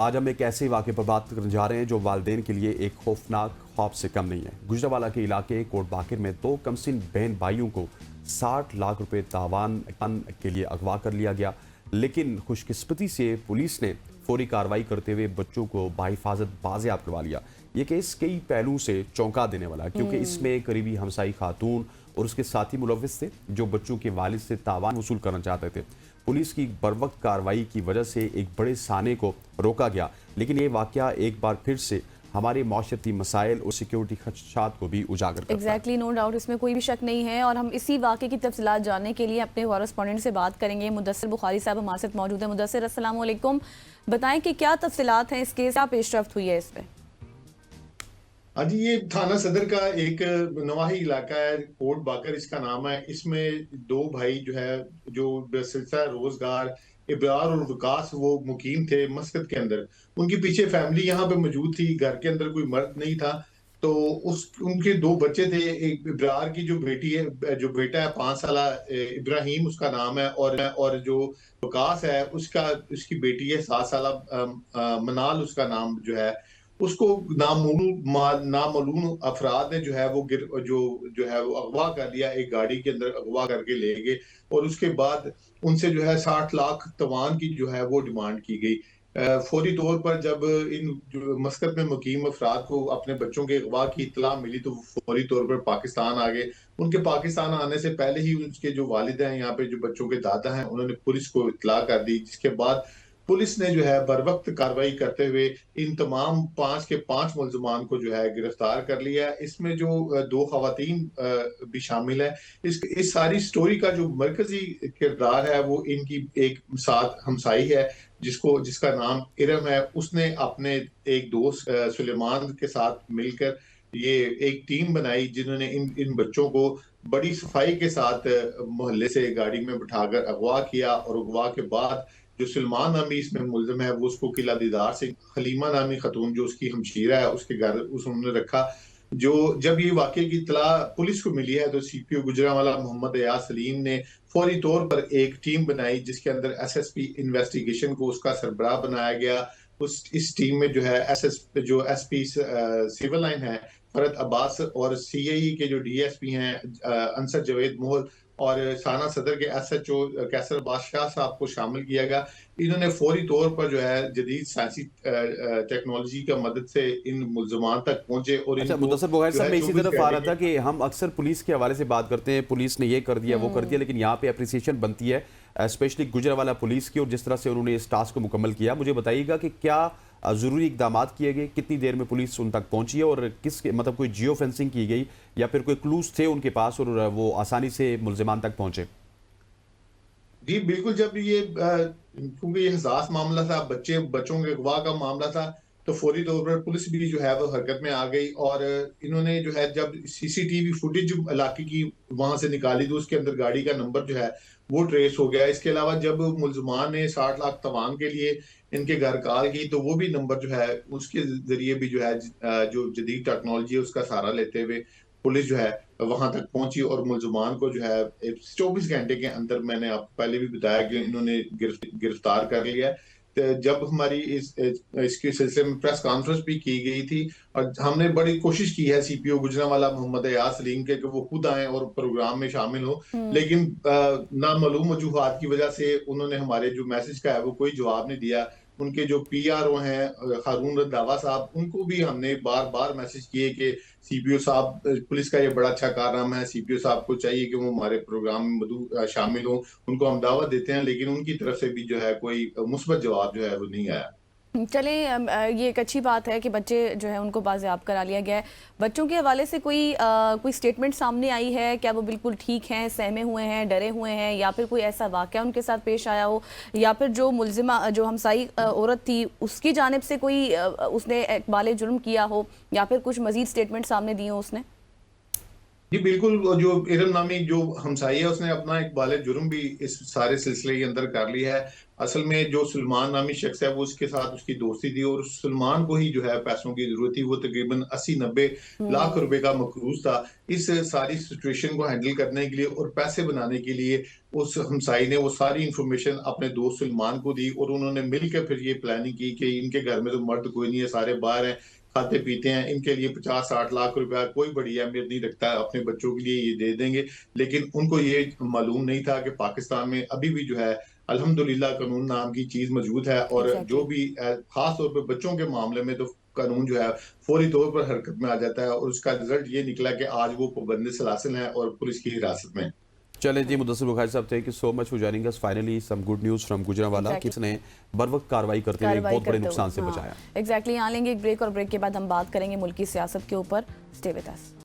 आज हम एक ऐसे वाक़े पर बात करने जा रहे हैं जो वालिदैन के लिए एक खौफनाक ख्वाब से कम नहीं है। गुजरांवाला के इलाके कोट बाकिर में दो कमसिन बहन भाइयों को 60 लाख रुपए तावान के लिए अगवा कर लिया गया, लेकिन खुशकिस्मती से पुलिस ने फौरी कार्रवाई करते हुए बच्चों को बाहिफाजत बाजियाब करवा लिया। ये केस कई पहलुओं से चौंका देने वाला है, क्योंकि इसमें करीबी हमसाई खातून और उसके साथी मुलविस थे जो बच्चों के वालिद से तावान वसूल करना चाहते थे। पुलिस की बरवक्त कार्रवाई की वजह से एक बड़े साने को रोका गया, लेकिन ये वाकया एक बार फिर से हमारे माशरती मसाइल और सिक्योरिटी खदशात को भी उजागर करता है। एग्जैक्टली, नो डाउट, इसमें कोई भी शक नहीं है। और हम इसी वाक़े की तफसीलात जानने के लिए अपने कॉरेस्पॉन्डेंट से बात करेंगे। मुदस्सिर बुखारी साहब हमारे साथ मौजूद है। मुदस्सिर, अस्सलाम वालेकुम। बताएं कि क्या तफसीलात हैं इस केस, क्या पेशरफ्त हुई है इस पर? हाँ जी, ये थाना सदर का एक नवाही इलाका है, कोट बाकर इसका नाम है। इसमें दो भाई जो है, जो सिलसिला रोजगार इब्रार और विकास, वो मुकीम थे मस्कत के अंदर। उनके पीछे फैमिली यहाँ पे मौजूद थी, घर के अंदर कोई मर्द नहीं था। तो उनके दो बच्चे थे। एक इब्रार की जो बेटी है, जो बेटा है 5 साल, इब्राहिम उसका नाम है, और जो विकास है उसकी बेटी है 7 साल, मनाल उसका नाम जो है। उसको नामालूम अफराद ने जो है वो जो है वो अगवा कर लिया, एक गाड़ी के अंदर अगवा करके ले गए। और उसके बाद उनसे जो है 60 लाख तवान की जो है वो डिमांड की गई। फौरी तौर पर जब इन जो मस्कत में मुकीम अफराद को अपने बच्चों के अगवा की इत्तला मिली, तो फौरी तौर पर पाकिस्तान आ गए। उनके पाकिस्तान आने से पहले ही उसके जो वालिद हैं, यहाँ पे जो बच्चों के दादा हैं, उन्होंने पुलिस को इत्तला कर दी, जिसके बाद पुलिस ने जो है बर वक्त कार्रवाई करते हुए इन तमाम 5 के 5 मुल्जमान को जो है गिरफ्तार कर लिया। इसमें जो 2 खवातीन भी शामिल है। इस सारी स्टोरी का जो मरकजी किरदार है वो इनकी एक साथ हमसाई है, जिसका नाम इरम है। उसने अपने एक दोस्त सुलेमान के साथ मिलकर ये एक टीम बनाई, जिन्होंने इन बच्चों को बड़ी सफाई के साथ मोहल्ले से गाड़ी में बिठाकर अगवा किया। और अगवा के बाद जो सलमान नामी इसमें मुल्जिम है, वो उसको किला दीदार से खलीमा नामी खतून जो उसकी हमशीरा है, उसके घर उन्होंने रखा। जब ये वाकये की इत्तला पुलिस को मिली है, तो सीपीओ गुजरांवाला मोहम्मद एयाज सलीम ने फौरी तौर पर एक टीम बनाई, जिसके अंदर एसएसपी इन्वेस्टिगेशन को उसका सरबराह बनाया गया। इस टीम में जो है एसपी सिविल लाइन है फरत अब्बास, और सीआई के जो डीएसपी हैं अंसर जवेद मोहल, और थाना सदर के एसएचओ कैसर बादशाह साहब को शामिल किया गया। इन्होंने फौरी तौर पर जो है जदीद साइंसी टेक्नोलॉजी का मदद से इन मुल्जमान तक पहुंचे। और अच्छा मुदस्सिर बुखारी साहब, मैं इसी तरफ आ रहा था कि हम अक्सर पुलिस के हवाले से बात करते हैं, पुलिस ने ये कर दिया वो कर दिया, लेकिन यहाँ पे अप्रिसिएशन बनती है स्पेशली गुजरांवाला पुलिस की, और जिस तरह से उन्होंने इस टास्क को मुकम्मल किया। मुझे बताइएगा कि क्या ज़रूरी इकदाम किए गए, कितनी देर में पुलिस उन तक पहुंची है, और किस मतलब कोई जियो फेंसिंग की गई या फिर कोई क्लूज थे उनके पास और वो आसानी से मुल्जिमान तक पहुंचे? जी बिल्कुल, जब ये क्योंकि ये हसास मामला था, बच्चों के अगवा का मामला था, तो फौरी तौर पर पुलिस भी जो है वो हरकत में आ गई। और इन्होंने जो है जब सीसीटीवी फुटेज इलाके की वहां से निकाली, तो उसके अंदर गाड़ी का नंबर जो है वो ट्रेस हो गया। इसके अलावा जब मुल्जमान ने 60 लाख तवान के लिए इनके घर कॉल की, तो वो भी नंबर जो है उसके जरिए भी जो है जो जदीद टेक्नोलॉजी है उसका सहारा लेते हुए पुलिस जो है वहां तक पहुंची। और मुल्जमान को जो है 24 घंटे के अंदर, मैंने आपको पहले भी बताया कि इन्होंने गिरफ्तार कर लिया। तो जब हमारी इसके सिलसिले में प्रेस कॉन्फ्रेंस भी की गई थी, और हमने बड़ी कोशिश की है सीपीओ गुजरांवाला मोहम्मद एयाज सलीम के कि वो खुद आए और प्रोग्राम में शामिल हो, लेकिन नामालूम वजूहात की वजह से उन्होंने हमारे जो मैसेज का है वो कोई जवाब नहीं दिया। उनके जो पीआरओ हैं हारून रंधावा साहब, उनको भी हमने बार बार मैसेज किए कि सीपीओ साहब, पुलिस का ये बड़ा अच्छा कारनामा है, सीपीओ साहब को चाहिए कि वो हमारे प्रोग्राम में शामिल हो, उनको हम दावत देते हैं, लेकिन उनकी तरफ से भी जो है कोई मुस्बत जवाब जो है वो नहीं आया। चलें, ये एक अच्छी बात है कि बच्चे जो है उनको बाज़ेआब करा लिया गया है। बच्चों के हवाले से कोई स्टेटमेंट सामने आई है? क्या वो बिल्कुल ठीक हैं, सहमे हुए हैं, डरे हुए हैं, या फिर कोई ऐसा वाक़या उनके साथ पेश आया हो, या फिर जो मुल्जिमा जो हमसाई औरत थी उसकी जानिब से कोई उसने इक़बाल जुर्म किया हो, या फिर कुछ मज़ीद स्टेटमेंट सामने दिए हो उसने? जी बिल्कुल, जो इरम नामी जो हमसाई है, उसने अपना इकबाल जुर्म भी इस सारे सिलसिले के अंदर कर लिया है। असल में जो सलमान नामी शख्स है वो उसके साथ उसकी दोस्ती थी और सलमान को ही जो है पैसों की जरूरत थी। वो तकरीबन 80-90 लाख रुपए का मकरूज था। इस सारी सिचुएशन को हैंडल करने के लिए और पैसे बनाने के लिए उस हमसाई ने वो सारी इंफॉर्मेशन अपने दोस्त सलमान को दी और उन्होंने मिलकर फिर ये प्लानिंग की कि इनके घर में तो मर्द कोई नहीं है, सारे बाहर हैं, खाते पीते हैं, इनके लिए 50-60 लाख रुपया कोई बड़ी अहमियत नहीं रखता है, अपने बच्चों के लिए ये दे देंगे। लेकिन उनको ये मालूम नहीं था कि पाकिस्तान में अभी भी जो है अल्हम्दुलिल्लाह कानून नाम की चीज मौजूद है और जो एग्जैक्टली। भी खास तौर पर बच्चों के मामले में तो कानून जो है फौरी तौर पर हरकत में आ जाता है और उसका रिजल्ट ये निकला कि आज वो पाबंद सलासिल हैं और पुलिस की हिरासत में। चलें जी, मुदस्सिर बुखारी साहब, thank you so much for joining us. Finally some good news from Gujranwala कि इसने बर वक्त कार्रवाई करते हुए एक बहुत बड़े नुकसान से बचाया। एग्जैक्टली। यहाँ लेंगे एक ब्रेक और ब्रेक के बाद हम बात करेंगे मुल्क की सियासत के ऊपर। Stay with us.